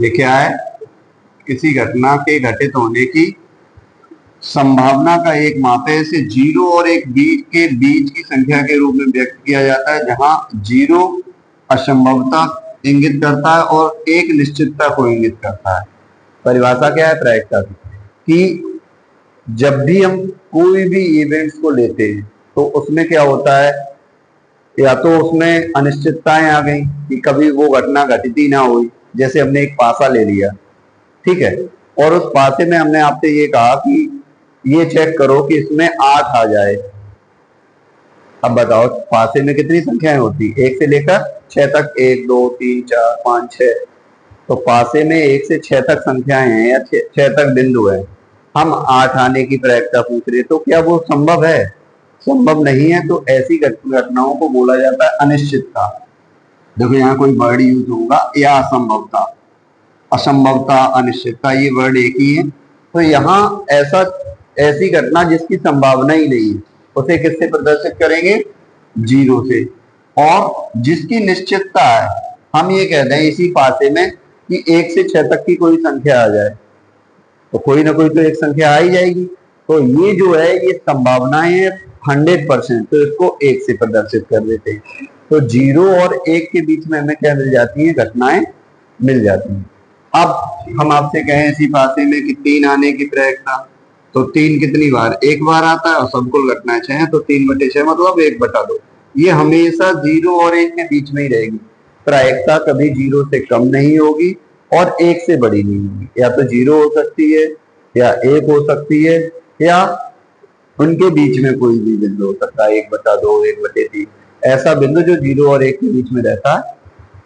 ये क्या है? किसी घटना के घटित होने की संभावना का एक माप है। इसे जीरो और एक बीच के बीच की संख्या के रूप में व्यक्त किया जाता है, जहां जीरो असंभवता इंगित करता है और एक निश्चितता को इंगित करता है। परिभाषा क्या है प्रायिकता की? कि जब भी हम कोई भी इवेंट्स को लेते हैं तो उसमें क्या होता है, या तो उसमें अनिश्चितताएं आ गई कि कभी वो घटना घटित ही ना हुई। जैसे हमने एक पासा ले लिया, ठीक है, और उस पासे में हमने आपसे ये कहा कि ये चेक करो कि इसमें 8 आ जाए। अब बताओ पासे में कितनी संख्याएं होती? 1 से लेकर 6 तक, 1 2 3 4 5 6। तो पासे में 1 से 6 तक संख्याएं हैं या 6 तक बिंदु है। हम 8 आने की प्रायिकता पूछ रहे, तो क्या वो संभव है? संभव नहीं है। तो ऐसी घटनाओं को बोला जाता है अनिश्चितता। देखो यहाँ कोई वर्ड यूज होगा, या असंभवता। असंभवता, अनिश्चितता, ये वर्ड एक ही है। तो यहाँ ऐसी घटना जिसकी संभावना ही नहीं है, उसे किससे प्रदर्शित करेंगे? जीरो से। और जिसकी निश्चितता है, हम ये कहते हैं इसी पासे में कि 1 से 6 तक की कोई संख्या आ जाए, तो कोई ना कोई तो एक संख्या आ ही जाएगी। तो ये जो है ये संभावनाएं है 100%, तो इसको 1 से प्रदर्शित कर देते हैं। तो 0 और 1 के बीच में हमें क्या मिल जाती है? घटनाएं मिल जाती हैं। अब हम आपसे कहें इसी पासे में कि 3 आने की प्रायिकता, तो 3 कितनी बार? एक बार आता है, और सब कुल घटनाएं 6 हैं, तो 3/6 मतलब 1/2। ये हमेशा 0 और 1 के बीच में ही रहेगी। प्रायिकता कभी 0 से कम नहीं होगी और 1 से बड़ी नहीं होगी। या तो 0 हो सकती है, या 1 हो सकती है, या उनके बीच में कोई भी बिंदु हो सकता है, 1/2, 1/3। ऐसा बिंदु जो 0 और 1 के बीच में रहता है,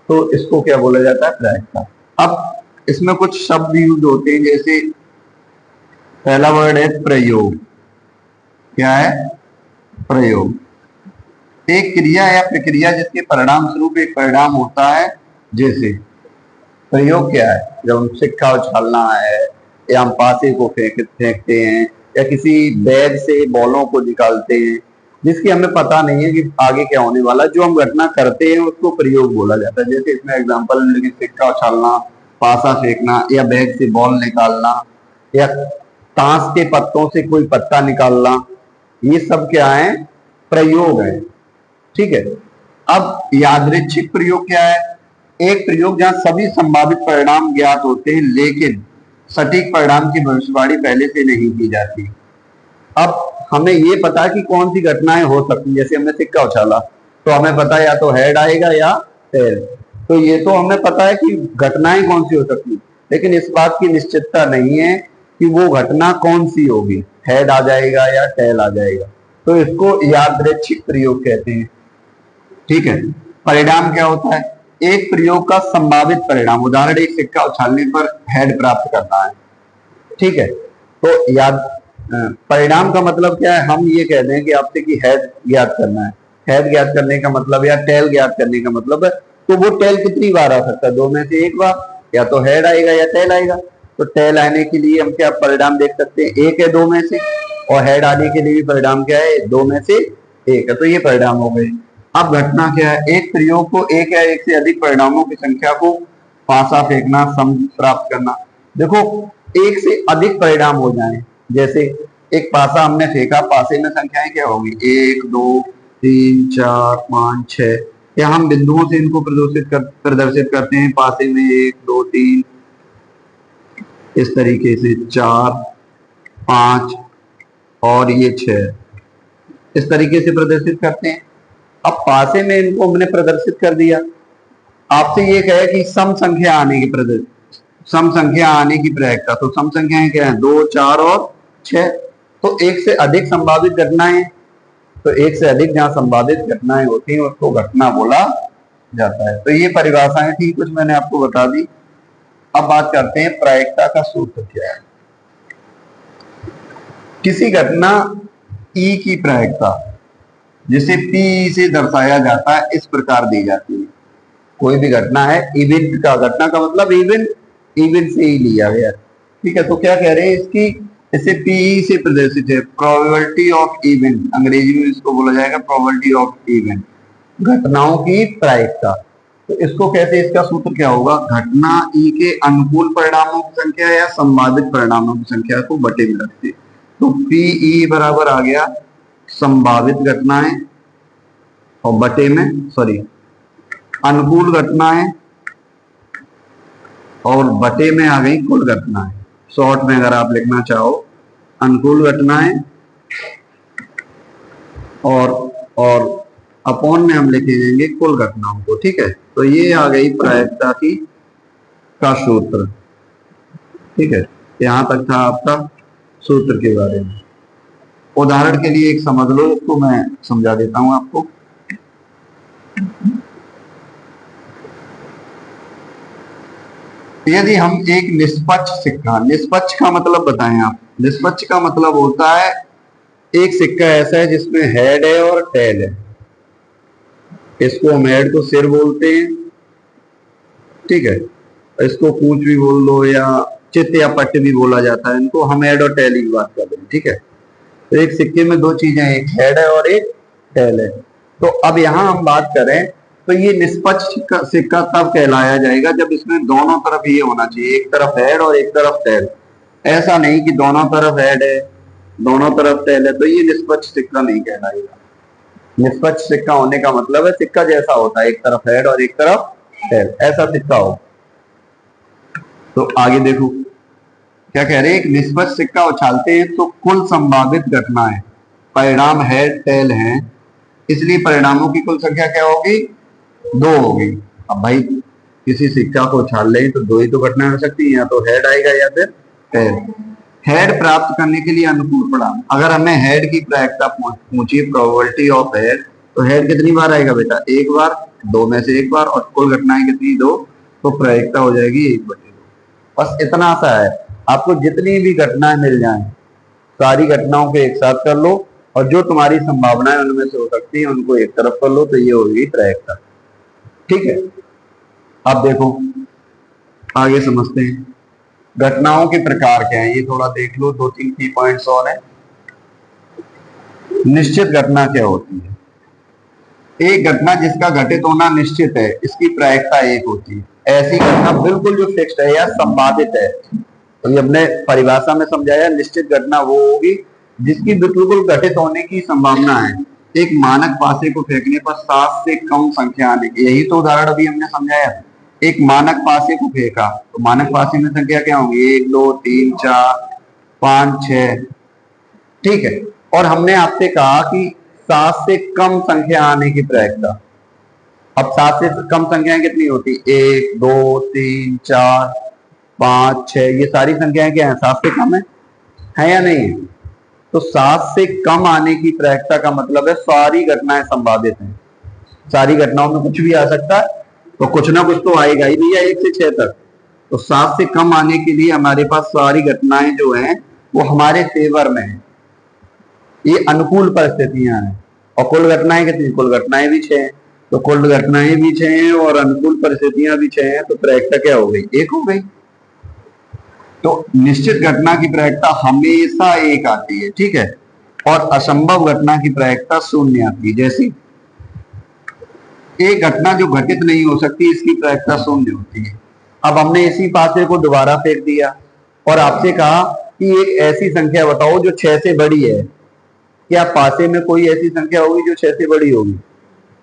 तो इसको क्या बोला जाता है? प्रायिकता। अब इसमें कुछ शब्द यूज होते हैं, जैसे पहला वर्ड है प्रयोग। क्या है? प्रयोग। एक क्रिया या प्रक्रिया जिसके परिणाम स्वरूप एक परिणाम होता है। जैसे प्रयोग क्या है? जब हम सिक्का उछालना है, या हम पासे को फेंकते हैं, या किसी बैग से बॉलों को निकालते हैं, जिसकी हमें पता नहीं है कि आगे क्या होने वाला। जो हम घटना करते हैं उसको प्रयोग बोला जाता है। जैसे इसमें एग्जांपल सिक्का उछालना, पासा फेंकना, या बैग से बॉल निकालना, या ताश के पत्तों से कोई पत्ता निकालना, ये सब क्या है? प्रयोग है। ठीक है। अब यादृच्छिक प्रयोग क्या है? एक प्रयोग जहां सभी संभावित परिणाम ज्ञात होते हैं, लेकिन सटीक परिणाम की भविष्यवाणी पहले से नहीं की जाती। अब हमें ये पता है कि कौन सी घटनाएं हो सकती हैं। जैसे हमने सिक्का उछाला, तो हमें पता है या तो हेड आएगा या टेल। तो ये तो हमें पता है कि घटनाएं कौन सी हो सकती, लेकिन इस बात की निश्चितता नहीं है कि वो घटना कौन सी होगी, हेड आ जाएगा या टेल आ जाएगा। तो इसको यादृच्छिक प्रयोग कहते हैं। ठीक है। परिणाम क्या होता है? एक प्रयोग का संभावित परिणाम। उदाहरण, एक सिक्का उछालने पर हेड प्राप्त करना है। ठीक है। तो याद परिणाम का मतलब क्या है? हम ये कहते हैं कि आपसे कि हेड ज्ञात करना है। हेड ज्ञात करने का मतलब, या टेल ज्ञात करने का मतलब है, तो वो टेल कितनी बार आ सकता है? 2 में से 1 बार। या तो हेड आएगा या टेल आएगा। तो टेल आने के लिए हम क्या परिणाम देख सकते हैं? 1 है 2 में से, और हेड आने के लिए भी परिणाम क्या है? 2 में से 1 है। तो ये परिणाम हो गए। अब घटना क्या है? एक प्रयोग को एक या एक से अधिक परिणामों की संख्या को पासा फेंकना, सम प्राप्त करना। देखो, एक से अधिक परिणाम हो जाएं, जैसे एक पासा हमने फेंका, पासे में संख्याएं क्या होगी? 1 2 3 4 5 6। या हम बिंदुओं से इनको प्रदर्शित करते हैं। पासे में 1 2 3, इस तरीके से 4 5 और ये 6, इस तरीके से प्रदर्शित करते हैं। अब पासे में इनको हमने प्रदर्शित कर दिया। आपसे ये कहे कि सम संख्या आने की प्रायिकता। तो सम संख्याएं क्या है? 2 4 और 6। तो एक से अधिक संभावित घटनाएं, तो एक से अधिक जहां संभावित घटनाएं होती हैं उसको घटना बोला जाता है। तो ये परिभाषाएं थी, कुछ मैंने आपको बता दी। अब बात करते हैं प्रायिकता का सूत्र क्या है। किसी घटना ई की प्रायिकता, जिसे पी से दर्शाया जाता है, इस प्रकार दी जाती है। कोई भी घटना है, इवेंट का, घटना का मतलब इवेंट से ही लिया गया। ठीक है। तो क्या कह रहे हैं इसकी, इसे पी से प्रदर्शित है, प्रोबेबिलिटी ऑफ इवेंट। अंग्रेजी में इसको बोला जाएगा प्रोबेबिलिटी ऑफ इवेंट, घटनाओं की प्रायिकता। तो इसको कैसे, इसका सूत्र क्या होगा, घटना ई के अनुकूल परिणामों की संख्या या संभावित परिणामों की संख्या को बटे में रखते। तो पीई बराबर आ गया संभावित घटनाएं और बटे में सॉरी अनुकूल घटनाएं और बटे में आ गई कुल घटनाएं। शॉर्ट में अगर आप लिखना चाहो अनुकूल घटनाएं और अपॉन में हम लिखे देंगे कुल घटनाओं को। ठीक है, तो ये आ गई प्रायिकता की का सूत्र। ठीक है, यहां तक था आपका सूत्र के बारे में। उदाहरण के लिए एक समझ लो, तो मैं समझा देता हूं आपको। यदि हम एक निष्पक्ष सिक्का, निष्पक्ष का मतलब बताएं आप, निष्पक्ष का मतलब होता है एक सिक्का ऐसा है जिसमें हेड है और टेल है। इसको हम हेड को सिर बोलते हैं, ठीक है, इसको पूंछ भी बोल लो या चित या पट्ट भी बोला जाता है, इनको हम हेड और टेल की बात कर रहे हैं। ठीक है, तो एक सिक्के में दो चीजें, एक हेड है और एक टेल है। तो अब यहां हम बात करें तो ये निष्पक्ष सिक्का तब कहलाया जाएगा जब इसमें दोनों तरफ ये होना चाहिए, एक तरफ हेड और एक तरफ टेल। ऐसा नहीं कि दोनों तरफ हेड है दोनों तरफ टेल है, तो ये निष्पक्ष सिक्का नहीं कहलाएगा। निष्पक्ष सिक्का होने का मतलब है सिक्का जैसा होता है, एक तरफ हेड और एक तरफ टेल, ऐसा सिक्का हो। तो आगे देखो क्या कह रहे हैं, एक निष्पक्ष सिक्का उछालते हैं तो कुल संभावित घटनाएं परिणाम हेड टेल हैं, इसलिए परिणामों की कुल संख्या क्या होगी, 2 होगी। अब भाई किसी सिक्का को उछाल लें तो 2 ही तो घटनाएं हो सकती है, या तो हेड आएगा या फिर टेल। हेड प्राप्त करने के लिए अनुकूल परिणाम, अगर हमें हेड की प्रायिकता पूछी, प्रोबेबिलिटी ऑफ हेड, तो हेड कितनी बार आएगा बेटा, 1 बार, 2 में से 1 बार, और कुल घटनाएं कितनी, 2, तो प्रायिकता हो जाएगी 1/2। बस इतना सा है, आपको जितनी भी घटनाएं मिल जाएं सारी घटनाओं को एक साथ कर लो और जो तुम्हारी संभावनाएं उनमें से हो सकती है उनको एक तरफ कर लो, तो ये होगी प्रायिकता। ठीक है, अब देखो आगे समझते हैं घटनाओं के प्रकार क्या है, ये थोड़ा देख लो, 2-3 की पॉइंट्स और है। निश्चित घटना क्या होती है, एक घटना जिसका घटित होना निश्चित है, इसकी प्रायिकता 1 होती है। ऐसी घटना बिल्कुल जो फिक्स्ड है या संभावित है, तो ये हमने परिभाषा में समझाया, निश्चित घटना वो होगी जिसकी बिल्कुल घटित होने की संभावना है। एक मानक पासे को फेंकने पर 7 से कम संख्या आने की, यही तो उदाहरण अभी हमने समझाया। एक मानक पासे को फेंका तो मानक पासे में संख्या क्या होगी, 1 2 3 4 5 6। ठीक है, और हमने आपसे कहा कि 7 से कम संख्या आने की प्रायिकता। अब 7 से कम संख्याएं कितनी होती, 1 2 3 4 5 6, ये सारी संख्याएं क्या है, 7 से कम है या नहीं है। तो 7 से कम आने की प्रायिकता का मतलब है सारी घटनाएं संभावित हैं, सारी घटनाओं में कुछ भी आ सकता है, तो कुछ ना कुछ तो आएगा ही भैया 1 से 6 तक। तो 7 से कम आने के लिए हमारे पास सारी घटनाएं जो हैं वो हमारे फेवर में है, ये अनुकूल परिस्थितियां हैं। और कुल घटनाएं कितनी, कुल घटनाएं भी 6 हैं, तो कुल घटनाएं भी 6 हैं और अनुकूल परिस्थितियां भी 6 हैं, तो प्रायिकता क्या हो गई, 1 हो गई। तो निश्चित घटना की प्रायिकता हमेशा 1 आती है, ठीक है, और असंभव घटना की प्रायिकता 0 आती है। जैसे एक घटना जो घटित नहीं हो सकती, इसकी प्रायिकता 0 होती है। अब हमने इसी पासे को दोबारा फेंक दिया और आपसे कहा कि एक ऐसी संख्या बताओ जो 6 से बड़ी है। क्या पासे में कोई ऐसी संख्या होगी जो 6 से बड़ी होगी,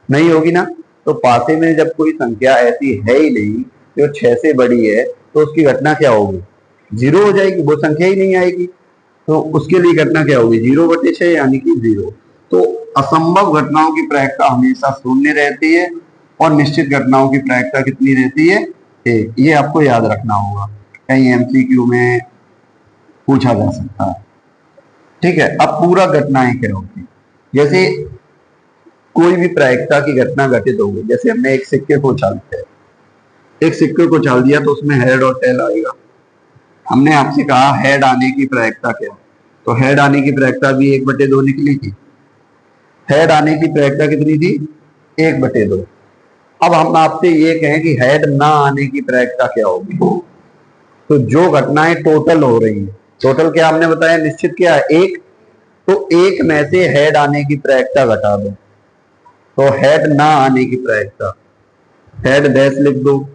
नहीं होगी ना। तो पासे में जब कोई संख्या ऐसी है ही नहीं जो 6 से बड़ी है, तो उसकी घटना क्या होगी, 0 हो जाएगी, वो संख्या ही नहीं आएगी। तो उसके लिए घटना क्या होगी, 0/6 यानी कि 0। तो असंभव घटनाओं की प्रायिकता हमेशा 0 रहती है और निश्चित घटनाओं की प्रायिकता कितनी रहती है, 1। ये आपको याद रखना होगा, कहीं एमसीक्यू में पूछा जा सकता है। ठीक है, अब पूरा घटनाएं क्या होती, जैसे कोई भी प्रायिकता की घटना घटित हो गई, जैसे हमने एक सिक्के को उछाल दिया, एक सिक्के को उछाल दिया तो उसमें हेड और टेल आएगा। हमने आपसे कहा हेड आने की प्रायिकता क्या, तो हेड आने की प्रायिकता भी 1/2 निकली थी। हेड आने की प्रायिकता कितनी थी, 1/2। अब हम आपसे ये कहें कि हेड ना आने की प्रायिकता क्या होगी, तो जो घटनाएं टोटल हो रही है, टोटल क्या हमने बताया, निश्चित क्या है, 1, तो 1 में से हेड आने की प्रायिकता घटा दो, तो हेड ना आने की प्रायिकता हेड डैश लिख दो,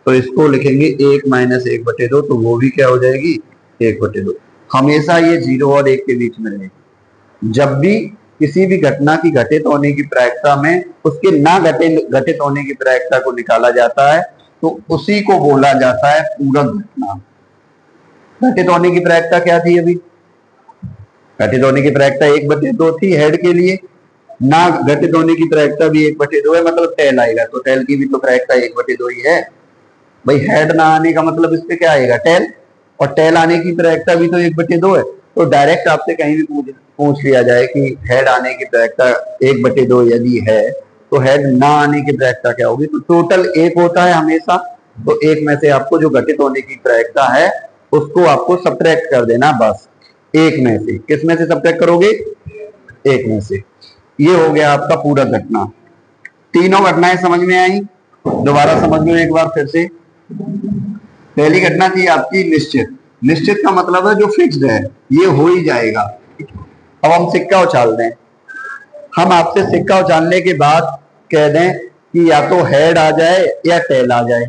तो इसको लिखेंगे 1 - 1/2, तो वो भी क्या हो जाएगी 1/2। हमेशा ये 0 और 1 के बीच में रहेगी। जब भी किसी भी घटना की घटित होने की प्रायिकता में उसके ना घटित होने की प्रायिकता को निकाला जाता है, तो उसी को बोला जाता है पूरक घटना। घटित होने की प्रायिकता क्या थी अभी? घटित होने की प्रायिकता 1/2 थी हेड के लिए, ना घटित होने की प्रायिकता भी 1/2 है, मतलब टेल आएगा, तो टेल की भी तो प्रायिकता 1/2 ही है भाई। हेड ना आने का मतलब इस पे क्या आएगा टेल, और टेल आने की प्रायिकता भी तो 1/2 है। तो डायरेक्ट आपसे कहीं भी पूछ लिया जाए कि हेड आने की प्रायिकता 1/2 यदि है, तो हेड ना आने की प्रायिकता क्या होगी? तो टोटल 1 होता है हमेशा, तो 1 में से आपको जो घटित होने की प्रायिकता है उसको आपको सब्ट्रैक्ट कर देना बस। 1 में से किस में से सब्ट्रैक्ट करोगे? 1 में से। ये हो गया आपका पूरा घटना। तीनों घटनाएं समझ में आई? दोबारा समझ लो एक बार फिर से। पहली घटना थी आपकी निश्चित। निश्चित का मतलब है जो फिक्स्ड है, ये हो ही जाएगा। अब हम सिक्का उछाल दें, हम आपसे सिक्का उछालने के बाद कह दें कि या तो हेड आ जाए या टेल आ जाए।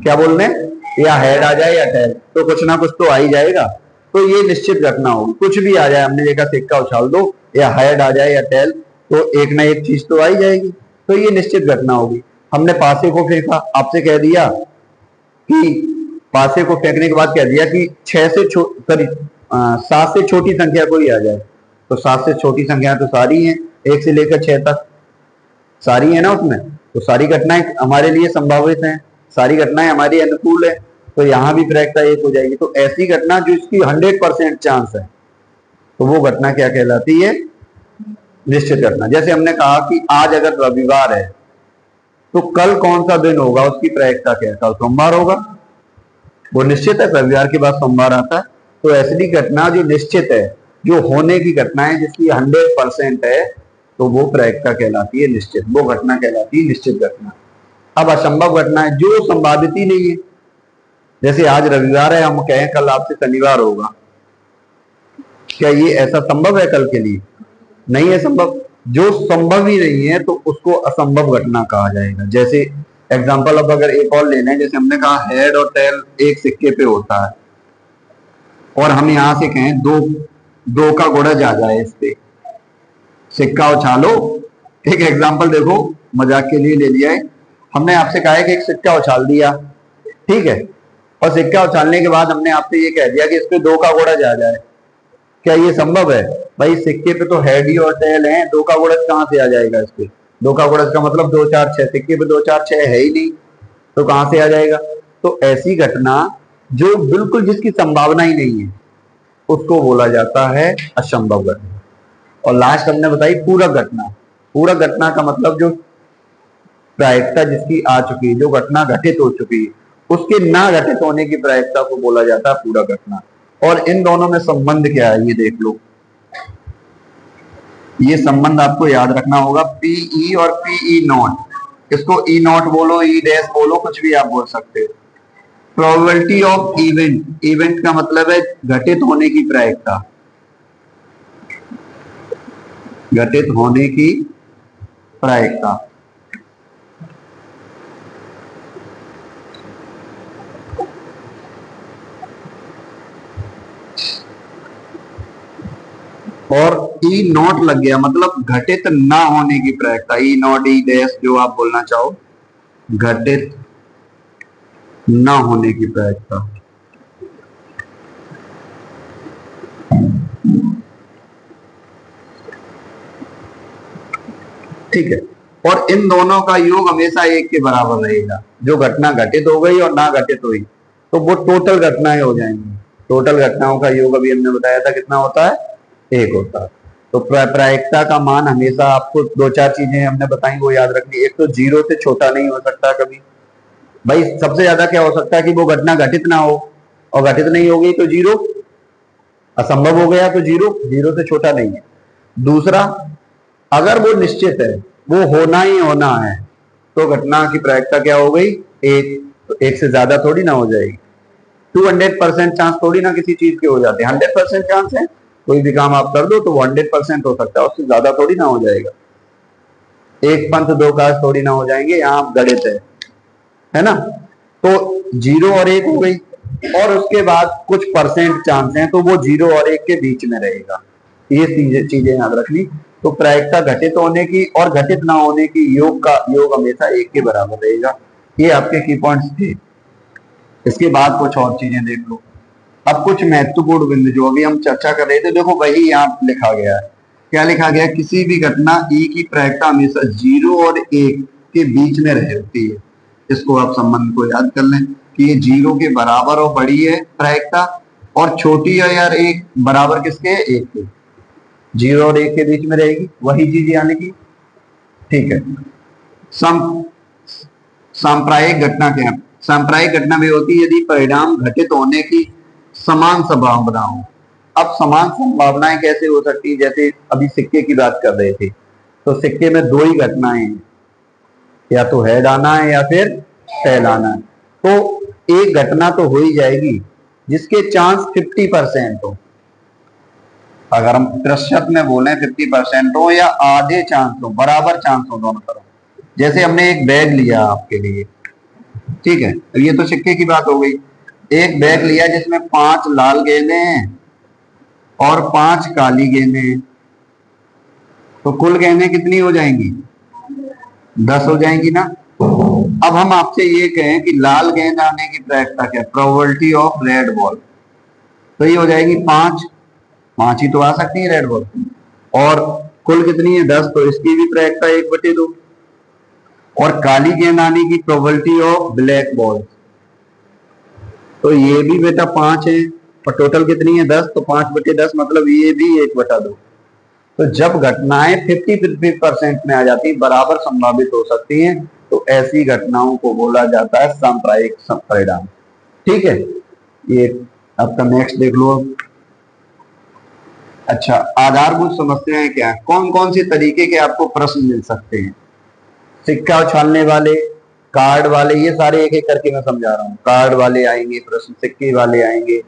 क्या बोल रहे हैं? या हेड आ जाए या टेल, तो कुछ ना कुछ तो आ ही जाएगा। तो ये निश्चित घटना होगी, कुछ भी आ जाए। हमने देखा सिक्का उछाल दो, या हेड आ जाए या टेल, तो एक ना एक चीज तो आ ही जाएगी, तो ये निश्चित घटना होगी। हमने पासे को फेंका, आपसे कह दिया कि पासे को फेंकने के बाद कह दिया कि 7 से छोटी संख्या कोई आ जाए, तो 7 से छोटी संख्या तो सारी हैं, 1 से लेकर 6 तक सारी है ना उसमें, तो सारी घटनाएं हमारे लिए संभावित हैं, सारी घटनाएं हमारी अनुकूल है, तो यहाँ भी प्रायिकता 1 हो जाएगी। तो ऐसी घटना जो इसकी 100% चांस है, तो वो घटना क्या कहलाती है? निश्चित घटना। जैसे हमने कहा कि आज अगर रविवार है, तो कल कौन सा दिन होगा उसकी प्रायिकता क्या है? कल सोमवार होगा, वो निश्चित है, रविवार के बाद सोमवार आता है। तो ऐसी घटना जो निश्चित है, जो होने की घटना है, जिसकी 100% है, तो वो प्रायिकता कहलाती है निश्चित, वो घटना कहलाती है निश्चित घटना। अब असंभव घटना है जो संभावित ही नहीं है, जैसे आज रविवार है, हम कहें कल आपसे शनिवार होगा, क्या ये ऐसा संभव है कल के लिए? नहीं है संभव। जो संभव ही नहीं है तो उसको असंभव घटना कहा जाएगा। जैसे एग्जांपल अब अगर एक और ले लें, जैसे हमने कहा हेड और टेल एक सिक्के पे होता है, और हम यहां से कहें दो का गुणज आ जाए इस पे, सिक्का उछालो। एक एग्जांपल देखो, मजाक के लिए ले लिया है, हमने आपसे कहा है कि एक सिक्का उछाल दिया, ठीक है, और सिक्का उछालने के बाद हमने आपसे ये कह दिया कि इस पे 2 का गुणज आ जाए। क्या ये संभव है? भाई सिक्के पे तो हेड ही और टेल है, 2 का गुणज कहां से आ जाएगा इस पे? 2 का गुणज का मतलब 2 4 6, सिक्के पे 2 4 6 है ही नहीं, तो कहां से आ जाएगा? तो ऐसी घटना जो बिल्कुल जिसकी संभावना ही नहीं है, उसको बोला जाता है असंभव घटना। और लास्ट हमने बताई पूरक घटना। पूरक घटना का मतलब जो प्रायिकता जिसकी आ चुकी है, जो घटना घटित हो चुकी है, उसके ना घटित होने की प्रायिकता को बोला जाता है पूरक घटना। और इन दोनों में संबंध क्या है ये देख लो। ये संबंध आपको याद रखना होगा, पीई और पीई नॉट। इसको ई नॉट बोलो, ई डैश बोलो, कुछ भी आप बोल सकते हो। प्रोबेबिलिटी ऑफ इवेंट, इवेंट का मतलब है घटित होने की प्रायिकता, घटित होने की प्रायिकता। और ई नॉट लग गया मतलब घटित ना होने की प्रायिकता, ई नॉट ई डैश जो आप बोलना चाहो, घटित ना होने की प्रायिकता। ठीक है, और इन दोनों का योग हमेशा 1 के बराबर रहेगा। जो घटना घटित हो गई और ना घटित हुई, तो वो टोटल घटनाएं हो जाएंगी। टोटल घटनाओं का योग अभी हमने बताया था कितना होता है? 1 होता है। तो प्रायिकता का मान हमेशा आपको 2 4 चीजें हमने बताई, वो याद रखनी। एक तो 0 से छोटा नहीं हो सकता कभी। भाई सबसे ज्यादा क्या हो सकता है कि वो घटना घटित ना हो, और घटित नहीं हो गई तो 0, असंभव हो गया तो 0, 0 से छोटा नहीं है। दूसरा, अगर वो निश्चित है, वो होना ही होना है, तो घटना की प्रायिकता क्या हो गई? 1। तो 1 से ज्यादा थोड़ी ना हो जाएगी। 200% चांस थोड़ी ना किसी चीज के हो जाते हैं, 100% चांस है। कोई भी काम आप कर दो तो वो 100% हो सकता है, उससे ज्यादा थोड़ी ना हो जाएगा। एक पंथ दो काज थोड़ी ना हो जाएंगे, यहाँ गणित है ना। तो 0 और 1 हो गई, और उसके बाद कुछ परसेंट चांस हैं तो वो 0 और 1 के बीच में रहेगा। ये चीजें याद रखनी। तो प्रायिकता घटित होने की और घटित ना होने की योग का योग हमेशा 1 के बराबर रहेगा। ये आपके की पॉइंट्स थे। इसके बाद कुछ और चीजें देख लो। अब कुछ महत्वपूर्ण बिंदु जो अभी हम चर्चा कर रहे थे, देखो वही यहाँ लिखा गया है। क्या लिखा गया? किसी भी घटना ई की प्रायिकता हमेशा 0 और 1 के बीच में रहती है। इसको आप संबंध को याद कर लें कि ये 0 के बराबर और बड़ी है प्रायिकता, और छोटी है यार 1 बराबर किसके? 1 के। 0 और 1 के बीच में रहेगी, वही चीज यानी कि ठीक है। सांप्रायिक घटना क्या है? सांप्रायिक घटना भी होती है यदि परिणाम घटित होने की समान संभावना हो। अब समान संभावनाएं कैसे हो सकती है? जैसे अभी सिक्के की बात कर रहे थे, तो सिक्के में दो ही घटनाएं हैं, या तो हेड आना है या फिर टेल आना है। तो एक घटना तो हो ही जाएगी जिसके चांस 50% हो। अगर हम प्रतिशत में बोले 50% हो या आधे चांस हो, बराबर चांस हो दोनों तरफ। जैसे हमने एक बैग लिया आपके लिए, ठीक है, ये तो सिक्के की बात हो गई। एक बैग लिया जिसमें 5 लाल गेंदें हैं और 5 काली गेंदें हैं, तो कुल गेंदें कितनी हो जाएंगी? 10 हो जाएंगी ना। अब हम आपसे ये कहें कि लाल गेंद आने की प्रायिकता क्या है? प्रोबेबिलिटी ऑफ रेड बॉल, तो ये हो जाएगी 5। 5 ही तो आ सकती है रेड बॉल, और कुल कितनी है? 10, तो इसकी भी प्रायिकता 1/2। और काली गेंद आने की प्रोबेबिलिटी ऑफ ब्लैक बॉल, तो ये भी बेटा 5 है, और टोटल कितनी है? 10, तो 5/10 मतलब ये भी 1/2। तो जब घटनाएं 50-50% में आ जाती, बराबर संभावित हो सकती हैं, तो ऐसी घटनाओं को बोला जाता है सांप्रायिक परिणाम। ठीक है, ये आपका नेक्स्ट देख लो। अच्छा, आधारभूत समस्याएं क्या है? कौन कौन से तरीके के आपको प्रश्न मिल सकते हैं? सिक्का उछालने वाले, कार्ड वाले, ये सारे एक एक करके मैं समझा रहा हूँ। कार्ड वाले आएंगे प्रश्न, सिक्के वाले आएंगे,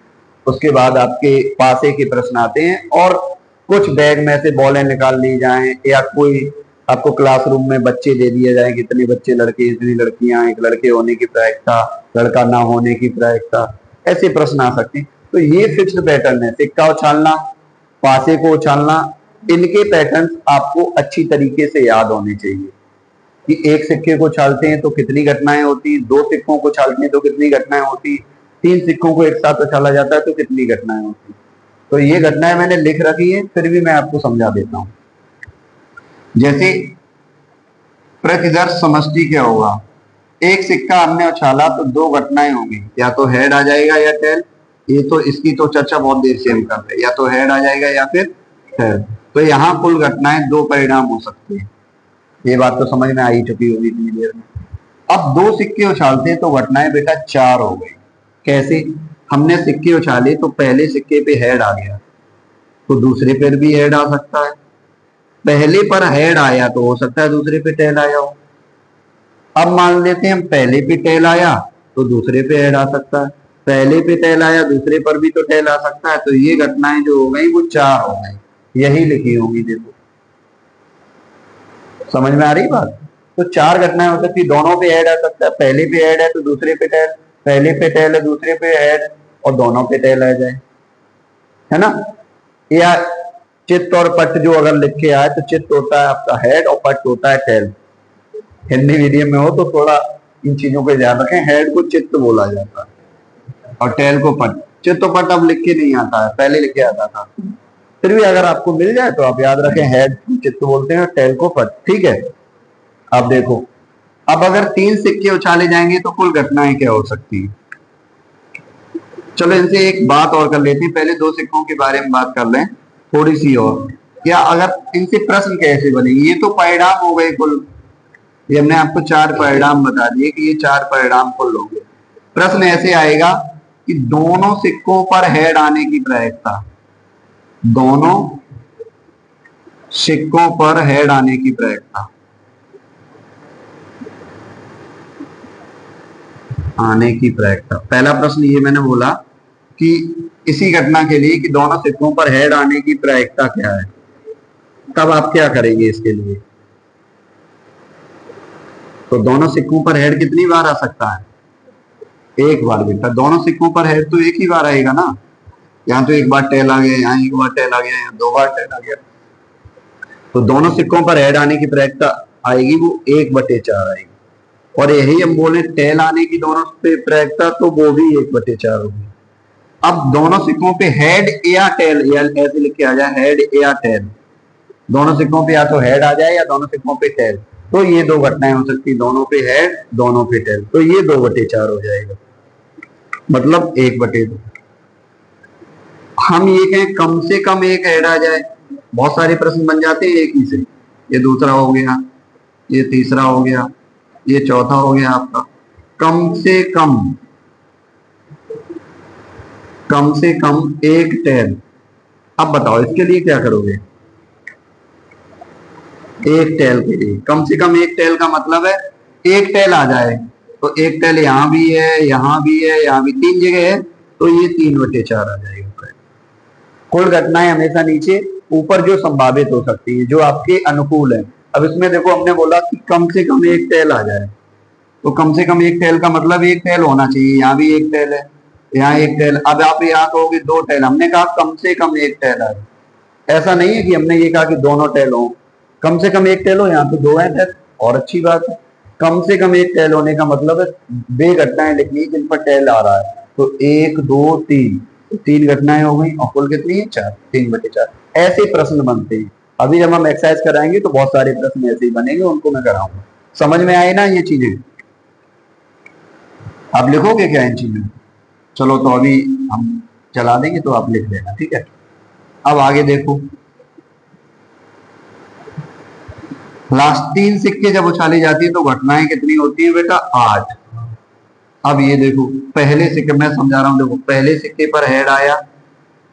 उसके बाद आपके पासे के प्रश्न आते हैं, और कुछ बैग में से बॉलें निकाल ली जाएं, या कोई आपको क्लासरूम में बच्चे दे दिए जाए, कितने बच्चे लड़के, इतनी लड़कियां, एक लड़के होने की प्रायिकता, लड़का ना होने की प्रायिकता, ऐसे प्रश्न आ सकते हैं। तो ये फिक्स्ड पैटर्न है, सिक्का उछालना, पासे को उछालना, इनके पैटर्न आपको अच्छी तरीके से याद होने चाहिए कि एक सिक्के को उछालते हैं तो कितनी घटनाएं होती, 2 सिक्कों को उछालते हैं तो कितनी घटनाएं होती, 3 सिक्कों को एक साथ उछाला जाता है तो कितनी घटनाएं होती। तो ये घटनाएं मैंने लिख रखी है, फिर भी मैं आपको समझा देता हूं। जैसे प्रतिदर्श समष्टि क्या होगा? एक सिक्का हमने उछाला तो 2 घटनाएं होंगी, या तो हेड आ जाएगा या टेल। ये तो इसकी तो चर्चा बहुत देर से हम कर रहे हैं, या तो हेड आ जाएगा या फिर टेल। तो यहाँ कुल घटनाएं 2 परिणाम हो सकते हैं। ये बात तो समझ में आ ही चुकी होगी इतनी देर में। अब 2 सिक्के उछालते हैं तो घटनाएं बेटा 4 हो गई। कैसे? हमने सिक्के उछाले तो पहले सिक्के पे हेड आ गया, तो दूसरे पर भी हेड आ सकता है। पहले पर हेड आया तो हो सकता है दूसरे पे टेल आया हो। अब मान लेते हैं हम पहले पे टेल आया तो दूसरे पे हेड आ सकता है, पहले पे टेल आया दूसरे पर भी तो टेल आ सकता है। तो ये घटनाएं जो हो गई वो 4 हो गई, यही लिखी होगी। देखो समझ में आ रही बात? तो 4 घटनाएं हो सकती, दोनों पे हेड आ सकता है, पहले पे हेड है तो दूसरे पे टेल, पहले पे टेल है दूसरे पे हेड, और दोनों पे टेल आ जाए, है ना। या चित्त और पट जो अगर लिख के आए तो चित्त होता है आपका हेड और पट होता है टेल। हिंदी मीडियम में हो तो थोड़ा इन चीजों पे ध्यान रखें, हेड को चित्त बोला जाता है और टेल को पट। चित्त और पट अब लिख के नहीं आता है, पहले लिख के आता था, फिर भी अगर आपको मिल जाए तो आप याद रखें, हेड को चित्त बोलते हैं, टेल को पट। ठीक है, अब देखो, अब अगर 3 सिक्के उछाले जाएंगे तो कुल घटनाएं क्या हो सकती है? चलो इनसे एक बात और कर लेते हैं, पहले 2 सिक्कों के बारे में बात कर लें थोड़ी सी और। या अगर इनसे प्रश्न कैसे बनेंगे? ये तो परिणाम हो गए कुल, ये हमने आपको 4 परिणाम बता दिए कि ये 4 परिणाम कुल होंगे। प्रश्न ऐसे आएगा कि दोनों सिक्कों पर हेड आने की प्रायिकता, दोनों सिक्कों पर हेड आने की प्रायिकता, आने की प्रायिकता। पहला प्रश्न ये मैंने बोला कि इसी घटना के लिए कि दोनों सिक्कों पर हेड आने की प्रायिकता क्या है, तब आप क्या करेंगे इसके लिए? तो दोनों सिक्कों पर हेड कितनी बार आ सकता है? एक बार बेटा। दोनों सिक्कों पर हेड तो एक ही बार आएगा ना। यहाँ तो एक बार टेल आ गया, यहाँ एक बार टेल आ गया, यहाँ दो बार टेल आ गया। तो दोनों सिक्कों पर हेड आने की प्रायिकता आएगी वो 1/4 आएगी। और यही हम बोले टेल आने की दोनों पे प्रायिकता, तो वो भी 1/4 होगी। अब दोनों सिक्कों पे हेड या टेल, या ऐसे लिख के आ जाए हेड या टेल, दोनों सिक्कों पे या तो हेड आ जाए या दोनों सिक्कों पे टेल, तो ये दो घटनाएं हो सकती, दोनों पे हेड दोनों पे टेल, तो ये 2/4 हो जाएगा, मतलब 1/2। हम ये कहें कम से कम एक हेड आ जाए, बहुत सारे प्रश्न बन जाते हैं एक ही से। ये दूसरा हो गया, ये तीसरा हो गया, ये चौथा हो गया आपका। कम से कम एक टेल। अब बताओ इसके लिए क्या करोगे? एक टेल के लिए कम से कम एक टेल का मतलब है एक टेल आ जाए, तो एक टेल यहाँ भी है, यहाँ भी है, यहाँ भी, 3 जगह है, तो ये 3/4 आ जाएगा। कुल घटनाएं हमेशा नीचे, ऊपर जो संभावित हो सकती है, जो आपके अनुकूल है। अब इसमें देखो हमने बोला कि कम से कम एक टेल आ जाए, तो कम से कम एक टेल का मतलब एक टेल होना चाहिए। यहाँ भी एक टेल है, यहाँ एक टेल। अब आप यहाँ कहोगे 2 टेल, हमने कहा कम से कम एक टेल आए। ऐसा नहीं है कि हमने ये कहा कि दोनों टेल हो, कम से कम एक टेल हो। यहाँ तो 2 है टेल, और अच्छी बात है। कम से कम एक टेल होने का मतलब है वे घटनाएं लिखनी जिन पर टेल आ रहा है। तो 1 2 3, 3 घटनाएं हो गई, और कुल कितनी है? 4, 3/4। ऐसे प्रश्न बनते हैं। अभी जब हम एक्सरसाइज कराएंगे तो बहुत सारे प्रश्न ऐसे ही बनेंगे, उनको मैं कराऊंगा। समझ में आए ना ये चीजें? आप लिखोगे क्या इन चीजों? चलो तो अभी हम चला देंगे, तो आप लिख लेना, ठीक है। अब आगे देखो, लास्ट 3 सिक्के जब उछाली जाती है तो घटनाएं कितनी होती है बेटा? 8। अब ये देखो, पहले सिक्के मैं समझा रहा हूं, देखो पहले सिक्के पर हेड आया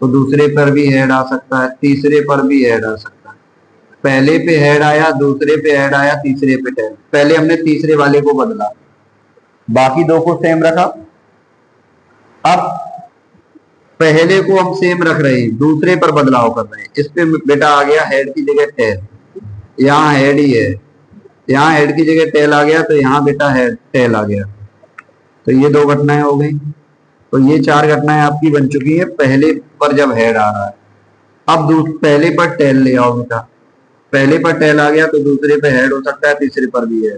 तो दूसरे पर भी हेड आ सकता है, तीसरे पर भी हेड आ सकता है। पहले पे हेड आया, दूसरे पे हेड आया, तीसरे पे टेल। पहले हमने तीसरे वाले को बदला, बाकी 2 को सेम रखा। अब पहले को हम सेम रख रहे हैं, दूसरे पर बदलाव कर रहे हैं। इस पे बेटा आ गया हेड की जगह टेल, यहाँ हेड ही है, यहाँ हेड की जगह टेल आ गया, तो यहाँ बेटा हेड टेल आ गया। तो ये 2 घटनाएं हो गई। तो ये 4 घटनाएं आपकी बन चुकी है पहले पर जब हेड आ रहा है। अब पहले पर टेल ले आओ बेटा। पहले पर टेल आ गया तो दूसरे पे हेड हो सकता है, तीसरे पर भी है।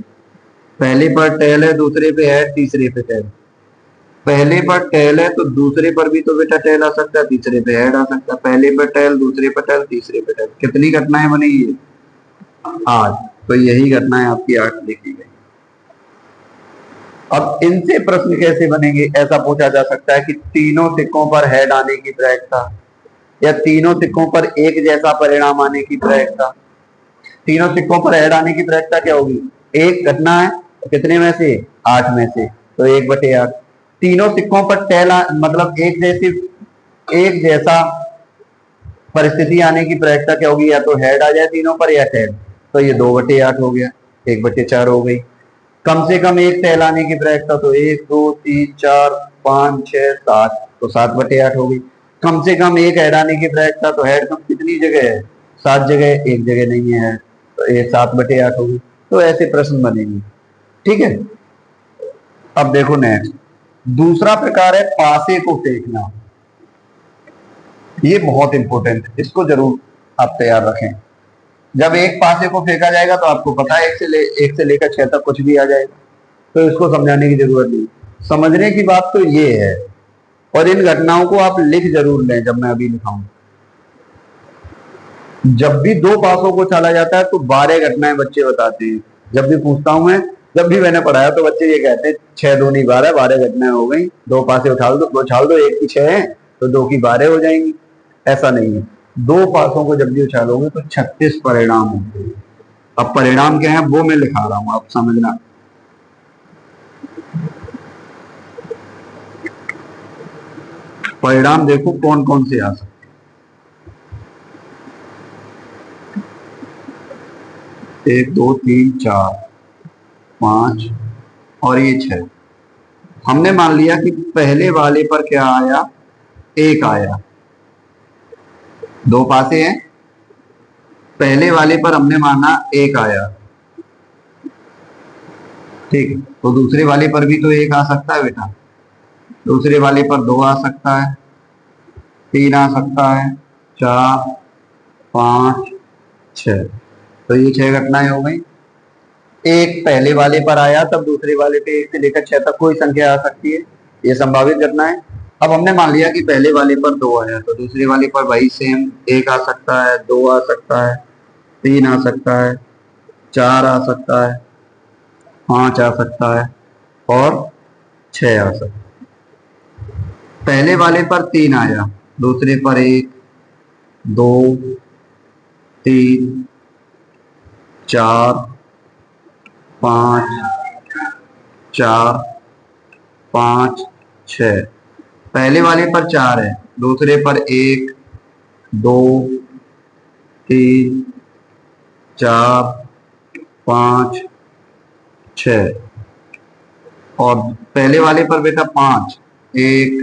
पहले पर टेल है, दूसरे पे हेड, तीसरे पे टेल। पहले पर टेल है तो दूसरे पर भी तो बेटा टेल आ सकता है, तीसरे पे हेड आ सकता है। पहले पर टेल, दूसरे पर टेल, तीसरे पे टेल। कितनी घटनाएं बनी है? 8। तो यही घटनाएं आपकी 8 लिखी गई। अब इनसे प्रश्न कैसे बनेंगे? ऐसा पूछा जा सकता है कि तीनों सिक्कों पर हेड आने की प्रायिकता, या तीनों सिक्कों पर एक जैसा परिणाम आने की प्रायिकता। तीनों सिक्कों पर हेड आने की प्रायिकता क्या होगी? एक घटना है, कितने में से? 8 में से, तो 1/8। तीनों सिक्कों पर टेल मतलब एक जैसा परिस्थिति आने की प्रायिकता क्या होगी? या तो हेड आ जाए तीनों पर, या टेल। तो ये 2/8 हो गया, 1/4 हो गई। कम से कम एक टेल आने की प्रायिकता, तो 1 2 3 4 5 6 7, तो 7/8 हो गई। कम से कम एक हेड आने की प्रायिकता, तो हेड कम कितनी जगह है? 7 जगह, एक जगह नहीं है, तो ये 7/8 होगी। तो ऐसे प्रश्न बनेंगे, ठीक है। अब देखो नेक्स्ट, दूसरा प्रकार है पासे को फेंकना। ये बहुत इंपॉर्टेंट है, इसको जरूर आप तैयार रखें। जब एक पासे को फेंका जाएगा तो आपको पता है 1 से लेकर 6 तक कुछ भी आ जाएगा, तो इसको समझाने की जरूरत नहीं। समझने की बात तो ये है, और इन घटनाओं को आप लिख जरूर लें। जब मैं अभी लिखाऊं, जब भी 2 पासों को चला जाता है तो 12 घटनाएं बच्चे बताते हैं। जब भी पूछता हूं मैं, जब भी मैंने पढ़ाया तो बच्चे ये कहते हैं 6 दूनी 12, 12 घटनाएं हो गई। 2 पासे उछाल दो, 1 की 6 है तो 2 की 12 हो जाएंगी। ऐसा नहीं है, 2 पासों को जब भी उछालोगे तो 36 परिणाम होंगे। अब परिणाम क्या है वो मैं लिखा रहा हूं, आप समझना। परिणाम देखो कौन कौन से आ सकते, 1 2 3 4 5 और ये 6। हमने मान लिया कि पहले वाले पर क्या आया? 1 आया। 2 पासे हैं, पहले वाले पर हमने माना 1 आया, ठीक है, तो दूसरे वाले पर भी तो एक आ सकता है बेटा, दूसरे वाले पर दो आ सकता है, तीन आ सकता है, चार, पांच, छह। तो ये छह घटनाएं हो गई। एक पहले वाले पर आया तब दूसरे वाले पे एक से लेकर छह तक कोई संख्या आ सकती है, ये संभावित घटना है। अब हमने मान लिया कि पहले वाले पर दो आया तो दूसरे वाले पर वही सेम एक आ सकता है, दो आ सकता है, तीन आ सकता है, चार आ सकता है, पांच आ सकता है और छह आ सकता है। पहले वाले पर तीन आया, दूसरे पर एक, दो, तीन, चार, पांच, चार, पांच, छ। पहले वाले पर चार है, दूसरे पर एक, दो, तीन, चार, पांच, छ। और पहले वाले पर बेटा पांच, एक,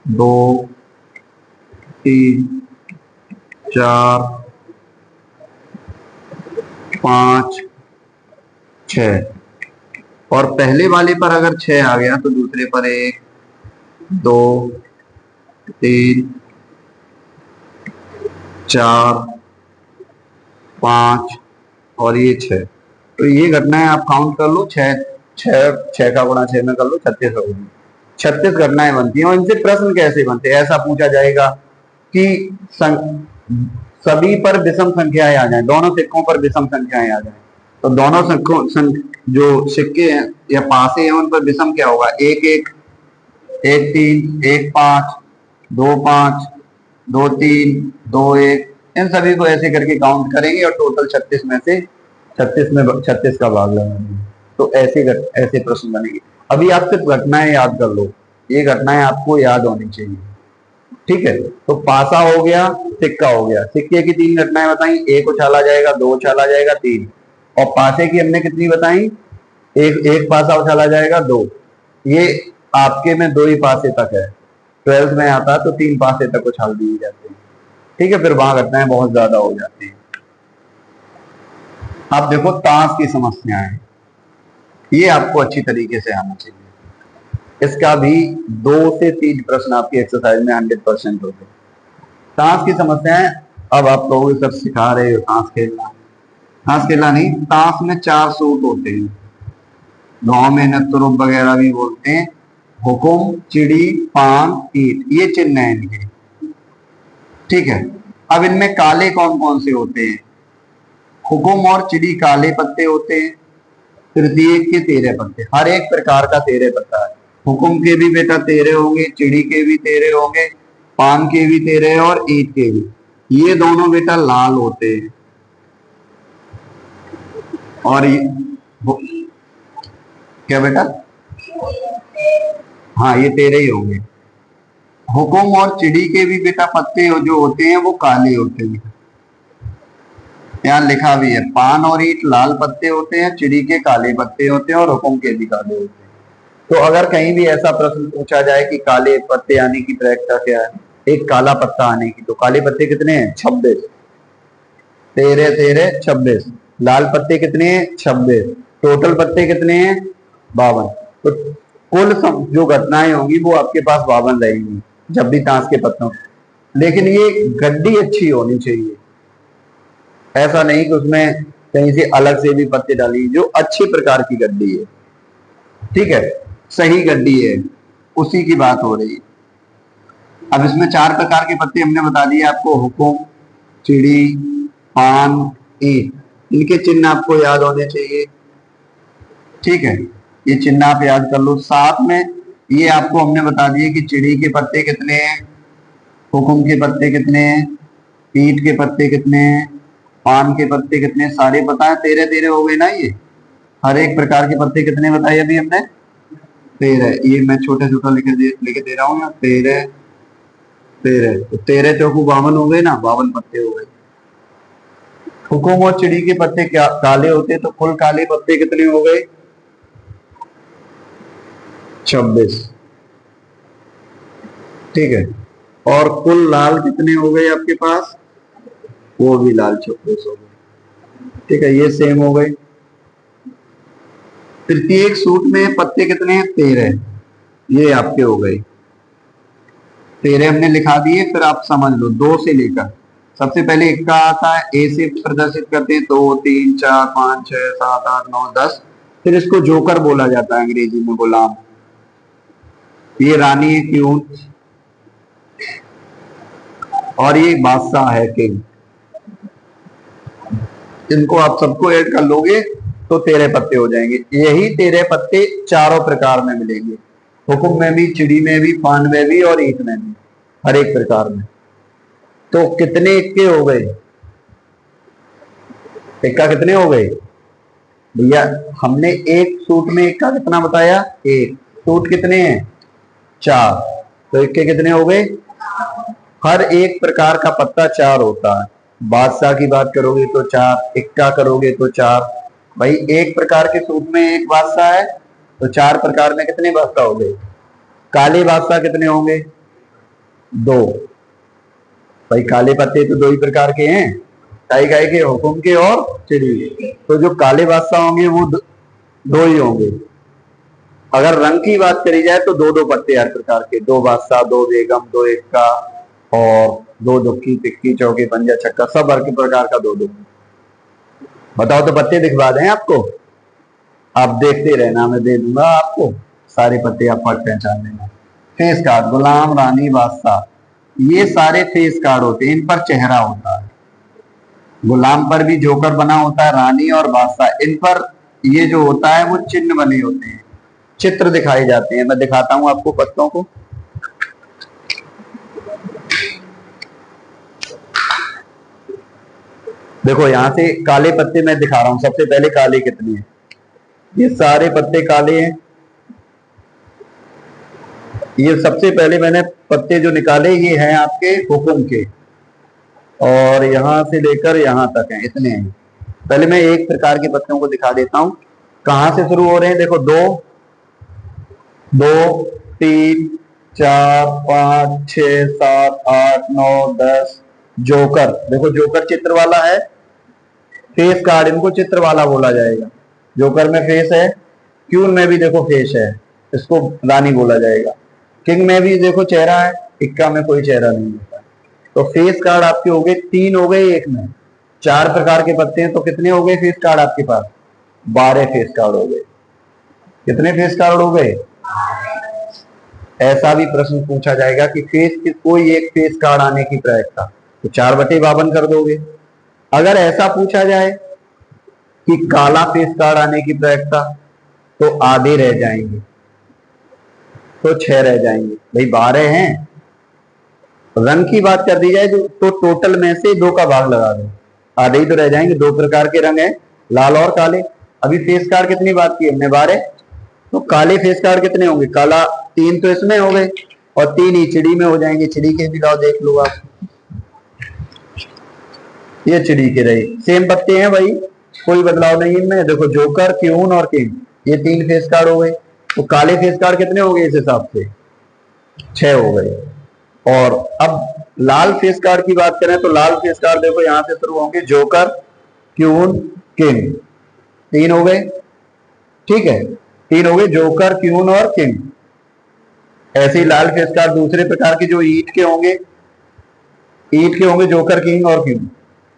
दो, तीन, चार, पांच, छ। और पहले वाले पर अगर छह आ गया तो दूसरे पर एक, दो, तीन, चार, पांच और ये छह। तो ये घटनाएं आप काउंट कर लो, छह छह छह का गुणा छह में कर लो, 36 हो गई। 36 घटनाएं बनती हैं। और इनसे प्रश्न कैसे बनते हैं, ऐसा पूछा जाएगा कि सभी पर विषम संख्याएं आ जाए, दोनों सिक्कों पर विषम संख्याएं आ जाए। तो दोनों जो सिक्के हैं या पासे हैं उन पर विषम क्या होगा, एक एक, एक तीन, एक पांच, दो पांच, दो तीन, दो एक, इन सभी को ऐसे करके काउंट करेंगे और टोटल 36 में से 36 में 36 का भाग लगाएंगे। तो ऐसे प्रश्न बनेंगे। अभी आप सिर्फ घटनाएं याद कर लो, ये घटनाएं आपको याद होनी चाहिए। ठीक है, तो पासा हो गया, सिक्का हो गया। सिक्के की तीन घटनाएं बताई, एक उछाला जाएगा, दो उछाला जाएगा, तीन। और पासे की हमने कितनी बताई, एक एक पासा उछाला जाएगा, दो। ये आपके में दो ही पासे तक है, 12th में आता है तो तीन पासे तक उछाल दिए जाते हैं। ठीक है, फिर वहां घटनाएं बहुत ज्यादा हो जाती है। अब देखो ताश की समस्याएं, ये आपको अच्छी तरीके से आना चाहिए। इसका भी 2 से 3 प्रश्न आपकी एक्सरसाइज में 100% होते हैं। ताश की समस्याएं, अब आप कहोगे सर सिखा रहे हो ताश खेलना, ताश खेलना नहीं, ताश में 4 सूट होते हैं, गांव में नतरुप वगैरह भी बोलते हैं। हुकुम, चिड़ी, पान, ईट, ये चिन्ह है इनके। ठीक है, अब इनमें काले कौन कौन से होते हैं, हुकुम और चिड़ी काले पत्ते होते हैं, तृतीय के 13 पत्ते, हर एक प्रकार का 13 पत्ता है। हुकुम के भी बेटा 13 होंगे, चिड़ी के भी 13 होंगे, पान के भी 13 और ईट के भी। ये दोनों बेटा लाल होते हैं और क्या बेटा, हाँ ये 13 ही होंगे। हुकुम और चिड़ी के भी बेटा पत्ते जो होते हैं वो काले होते हैं, यहाँ लिखा भी है, पान और ईट लाल पत्ते होते हैं, चिड़ी के काले पत्ते होते हैं और हुकुम के भी काले होते हैं। तो अगर कहीं भी ऐसा प्रश्न पूछा जाए कि काले पत्ते आने की प्रैक्टिस क्या है, एक काला पत्ता आने की, तो काले पत्ते कितने हैं, 26, 13 13 26। लाल पत्ते कितने हैं, 26। टोटल पत्ते कितने हैं, 52। तो कुल जो घटनाएं होंगी वो आपके पास 52 रहेंगी जब भी ताश के पत्तों। लेकिन ये गड्डी अच्छी होनी चाहिए, ऐसा नहीं कि उसमें कहीं से अलग से भी पत्ते डाली, जो अच्छी प्रकार की गड्डी है। ठीक है, सही गड्डी है, उसी की बात हो रही है। अब इसमें 4 प्रकार के पत्ते हमने बता दिए आपको, हुकुम, चिड़ी, पान, ईट। इनके चिन्ह आपको याद होने चाहिए। ठीक है, ये चिन्ह आप याद कर लो। साथ में ये आपको हमने बता दिए कि चिड़ी के पत्ते कितने हैं, हुकुम के पत्ते कितने हैं, ईट के पत्ते कितने हैं, पान के पत्ते कितने, सारे पता है, 13 13 हो गए ना। ये हर एक प्रकार के पत्ते कितने बताए अभी हमने, 13। ये मैं छोटा छोटा लिख दे रहा हूँ ना, 13 13, तो 13 चौकू 52 हो गए ना, 52 पत्ते हो गए। हुकुम और चिड़ी के पत्ते क्या काले होते, तो कुल काले पत्ते कितने हो गए, 26। ठीक है, और कुल लाल कितने हो गए आपके पास, वो भी लाल 26 हो गए। ठीक है, ये सेम हो गए। प्रत्येक सूट में पत्ते कितने हैं? 13। ये आपके हो गए 13 हमने लिखा दिए। फिर आप समझ लो 2 से लेकर, सबसे पहले इक्का आता है, ए से प्रदर्शित करते हैं 2 3 4 5 6 7 8 9 10। फिर इसको जोकर बोला जाता है अंग्रेजी में, गुलाम। ये रानी है क्यून, और ये बादशाह है किंग। इनको आप सबको ऐड कर लोगे तो 13 पत्ते हो जाएंगे। यही 13 पत्ते चारों प्रकार में मिलेंगे, हुक्म में भी, चिड़ी में भी, फांड में भी और ईंट में भी, हर एक प्रकार में। तो कितने इक्के हो गए? इक्का कितने हो गए भैया? हमने एक सूट में इक्का कितना बताया? एक। सूट कितने हैं? 4। तो इक्के कितने हो गए? हर एक प्रकार का पत्ता 4 होता है। बादशाह की बात करोगे तो 4, इक्का करोगे तो 4। भाई एक प्रकार के सूट में एक बादशाह है, तो 4 प्रकार में कितने बादशाह हो गए? काले बादशाह कितने होंगे? 2। भाई काले पत्ते तो 2 ही प्रकार के हैं, गाय गाय के, हुकुम के और चिड़ी के। तो जो काले बादशाह होंगे वो 2 ही होंगे। अगर रंग की बात करी जाए तो 2-2 पत्ते हर प्रकार के, 2 बादशाह, 2 बेगम, 2 इक्का और 2 दुक्की, तिक्की, चौकी, पंजा, छक्का, सब हर प्रकार का 2-2। बताओ तो पत्ते दिखवा दें आपको? आप देखते रहना, मैं दे दूंगा आपको सारे पत्ते, आप पहचान लेना। फेस कार्ड, गुलाम, रानी, बादशाह, ये सारे फेस कार्ड होते हैं, इन पर चेहरा होता है। गुलाम पर भी जोकर बना होता है, रानी और बादशाह, इन पर ये जो होता है वो चिन्ह बने होते हैं, चित्र दिखाए जाते हैं। मैं दिखाता हूं आपको पत्तों को। देखो यहां से काले पत्ते मैं दिखा रहा हूं। सबसे पहले काले कितने हैं? ये सारे पत्ते काले हैं। ये सबसे पहले मैंने पत्ते जो निकाले ये हैं आपके हुकुम के, और यहां से लेकर यहां तक हैं, इतने हैं। पहले मैं एक प्रकार के पत्तों को दिखा देता हूं, कहां से शुरू हो रहे हैं। देखो 2 2 3 4 5 6 7 8 9 10। जोकर, देखो जोकर चित्र वाला है। फेस कार्ड, इनको चित्र वाला बोला जाएगा। जोकर में फेस है, क्यून में भी देखो फेस है, इसको रानी बोला जाएगा। किंग में भी देखो चेहरा है, इक्का में कोई चेहरा नहीं होता। तो फेस कार्ड आपके हो गए 3 हो गए एक में। 4 प्रकार के पत्ते हैं तो कितने हो गए फेस कार्ड आपके पास? 12 फेस कार्ड हो गए। कितने फेस कार्ड हो गए? ऐसा भी प्रश्न पूछा जाएगा कि फेस की कोई एक फेस कार्ड आने की प्रायिकता, तो 4/52 कर दोगे। अगर ऐसा पूछा जाए कि काला फेस कार्ड आने की प्रायिकता, तो आधे रह जाएंगे, तो 6 रह जाएंगे। भाई 12 हैं। रंग की बात कर दी जाए तो टोटल में से 2 का भाग लगा दो, आधे ही तो रह जाएंगे। 2 प्रकार के रंग हैं, लाल और काले। अभी फेस कार्ड कितनी बात की हमने? 12। तो काले फेस कार्ड कितने होंगे? काला 3 तो इसमें हो गए, और 3 ही चिड़ी में हो जाएंगे। चिड़ी के भी लाओ देख लो आप, ये चिड़ी के रहे, सेम पत्ते हैं भाई, कोई बदलाव नहीं इनमें। देखो जोकर, क्यून और किंग, ये 3 फेस कार्ड हो गए। तो काले फेस कार्ड कितने हो गए इस हिसाब से? 6 हो गए। और अब लाल फेस कार्ड की बात करें तो लाल फेस कार्ड देखो यहां से शुरू होंगे, जोकर, क्यून, किंग, 3 हो गए। ठीक है, 3 हो गए, जोकर, क्यून और किंग। ऐसे ही लाल फेस कार्ड दूसरे प्रकार के जो ईट के होंगे, ईट के होंगे जोकर, किंग और क्यून।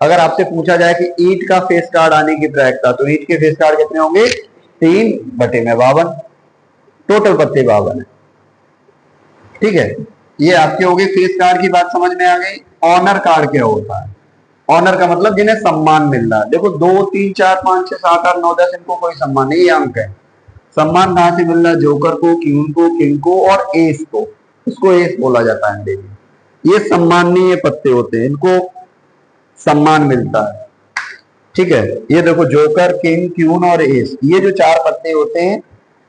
अगर आपसे पूछा जाए कि ईट का फेस कार्ड आने की प्रायिकता, तो ईट के फेस कार्ड कितने होंगे? 3/52। टोटल पत्ते 52 है। ठीक है, ये आपके हो गए फेस कार्ड की बात समझ में आ गई। ऑनर कार्ड क्या होता है? ऑनर का मतलब जिन्हें सम्मान मिल रहा है। देखो 2 3 4 5 6 7 8 9 10, इनको कोई सम्मान नहीं, ये अंक है। सम्मान कहां से मिल रहा है? जोकर को, क्यून को, किंग को और एस को। इसको एस बोला जाता है अंग्रेजी। ये सम्माननीय पत्ते होते हैं, इनको सम्मान मिलता है। ठीक है, ये देखो जोकर, किंग, क्यून और एस, ये जो 4 पत्ते होते हैं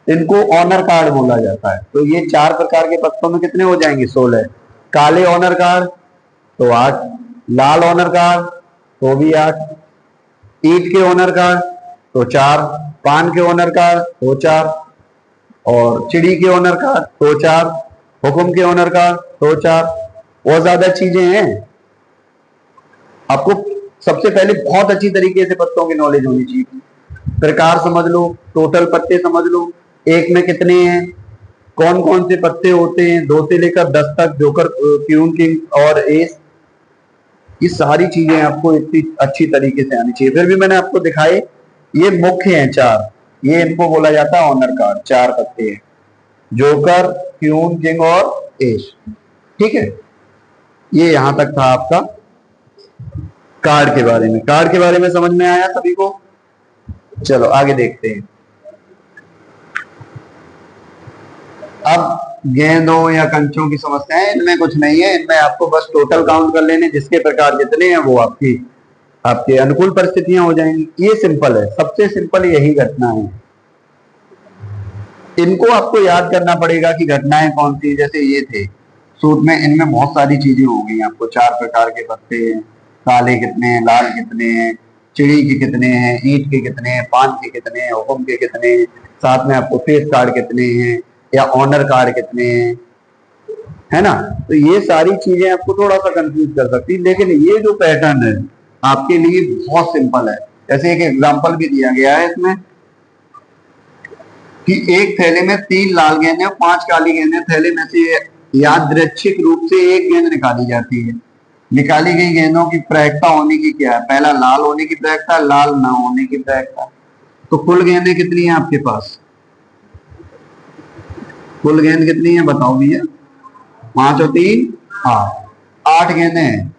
इनको ऑनर कार्ड बोला जाता है। तो ये 4 प्रकार के पत्तों में कितने हो जाएंगे? 16। काले ऑनर कार्ड तो 8, लाल ऑनर कार्ड तो भी 8, ईट के ऑनर कार्ड तो 4, पान के ऑनर कार्ड तो 4, और चिड़ी के ऑनर कार्ड तो 4, हुकुम के ऑनर कार्ड तो 4। बहुत ज्यादा चीजें हैं। आपको सबसे पहले बहुत अच्छी तरीके से पत्तों की नॉलेज होनी चाहिए। प्रकार समझ लो, टोटल पत्ते समझ लो, एक में कितने हैं, कौन कौन से पत्ते होते हैं, 2 से लेकर 10 तक, जोकर, क्वीन, किंग और एस। ये सारी चीजें आपको इतनी अच्छी तरीके से आनी चाहिए। फिर भी मैंने आपको दिखाए, ये मुख्य हैं 4, ये इनको बोला जाता है ऑनर कार्ड। 4 पत्ते हैं, जोकर, क्वीन, किंग और एस। ठीक है, ये यहां तक था आपका कार्ड के बारे में। कार्ड के बारे में समझ में आया सभी को? चलो आगे देखते हैं। अब गेंदों या कंचों की समस्या है, इनमें कुछ नहीं है, इनमें आपको बस टोटल काउंट कर लेने, जिसके प्रकार जितने हैं वो आपके अनुकूल परिस्थितियां हो जाएंगी। ये सिंपल है, सबसे सिंपल यही घटना है। इनको आपको याद करना पड़ेगा कि घटनाएं कौन सी, जैसे ये थे सूट में, इनमें बहुत सारी चीजें हो गई आपको। 4 प्रकार के पत्ते हैं, काले कितने हैं, लाल कितने हैं, चिड़ी के कितने हैं, ईंट के कितने हैं, पान के कितने हैं, हुक्म के कितने हैं, साथ में आपको फेस कार्ड कितने हैं या ऑनर कार्ड कितने हैं, है ना। तो ये सारी चीजें आपको थोड़ा सा कंफ्यूज कर सकती है, लेकिन ये जो पैटर्न है आपके लिए बहुत सिंपल है। जैसे एक एग्जांपल भी दिया गया है इसमें कि एक थैले में 3 लाल गेंदें और 5 काली गेंदें, थैले में से यादृच्छिक रूप से एक गेंद निकाली जाती है। निकाली गई गेंदों की प्रायिकता होने की क्या है? पहला लाल होने की प्रायिकता, लाल ना होने की प्रायिकता। तो कुल गेंदें कितनी है आपके पास? कुल गेंद कितनी है बताओ भैया? 5 और 3 8, 8 गेंदें हैं।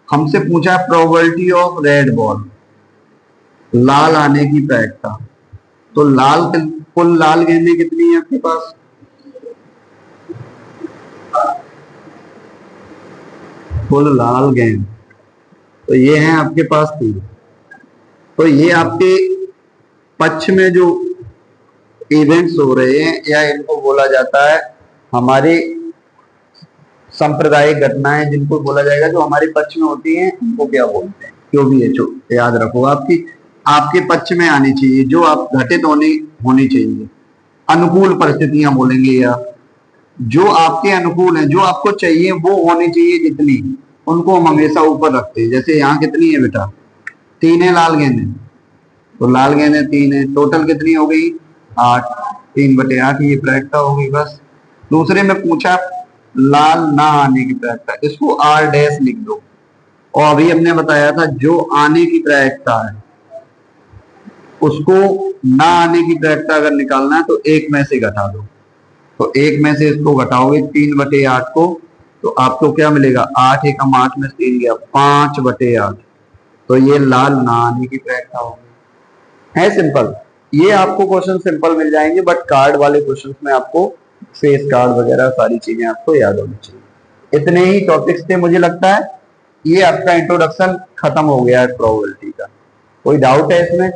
हमसे पूछा प्रोबेबिलिटी ऑफ रेड बॉल, लाल आने की प्रायिकता। तो कुल लाल गेंदें कितनी है आपके पास? कुल लाल गेंद तो ये है आपके पास 3। तो ये आपके पक्ष में जो इवेंट्स हो रहे हैं, या इनको बोला जाता है हमारे सांप्रदायिक घटनाएं, जिनको बोला जाएगा जो हमारे पक्ष में होती हैं, उनको क्या बोलते हैं? जो भी है, जो याद रखो आपके पक्ष में आनी चाहिए, जो आप घटित होनी चाहिए, अनुकूल परिस्थितियां बोलेंगे, या जो आपके अनुकूल है, जो आपको चाहिए वो होनी चाहिए जितनी, उनको हम हमेशा ऊपर रखते हैं। जैसे यहाँ कितनी है बेटा? 3 है लाल गेंदें, तो लाल गेंदें 3 है, टोटल कितनी हो गई? 8, 3/8 ये प्रायिकता हो गई बस। दूसरे में पूछा लाल ना आने की प्रायिकता, इसको R' लिख दो। और अभी हमने बताया था जो आने की प्रायिकता है उसको, ना आने की प्रायिकता अगर निकालना है तो 1 में से घटा दो। तो 1 में से इसको घटाओगे 3/8 को, तो आपको क्या मिलेगा? 8 एकम 8 में 3 गया, 5/8। तो ये लाल ना आने की प्रायिकता होगी। है सिंपल। ये आपको क्वेश्चन सिंपल मिल जाएंगे, बट कार्ड वाले क्वेश्चन में आपको फेस कार्ड वगैरह सारी चीजें आपको याद होनी चाहिए। इतने ही टॉपिक्स थे, मुझे लगता है ये आपका इंट्रोडक्शन खत्म हो गया है प्रोबेबिलिटी का। कोई डाउट है इसमें?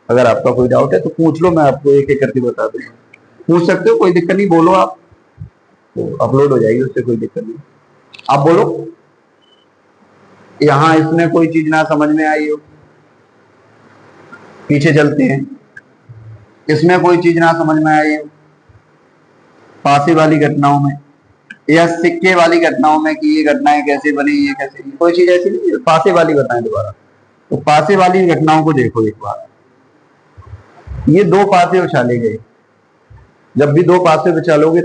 अगर आपका कोई डाउट है तो पूछ लो, मैं आपको एक एक करके बता दूंगा। पूछ सकते हो, कोई दिक्कत नहीं, बोलो आप, तो अपलोड हो जाएगी, उससे कोई दिक्कत नहीं। आप बोलो, यहाँ इसमें कोई चीज ना समझ में आई हो, पीछे चलते हैं। इसमें कोई चीज ना समझ में आई हो, फांसी वाली घटनाओं में या सिक्के वाली घटनाओं में, कि ये घटनाएं कैसे बनी, ये कैसे, कोई चीज ऐसी नहीं? फांसी वाली बताएं दोबारा। तो फांसी वाली घटनाओं को देखो एक बार। ये 2 पासे उछाले गए, जब भी 2 पासे उछालोगे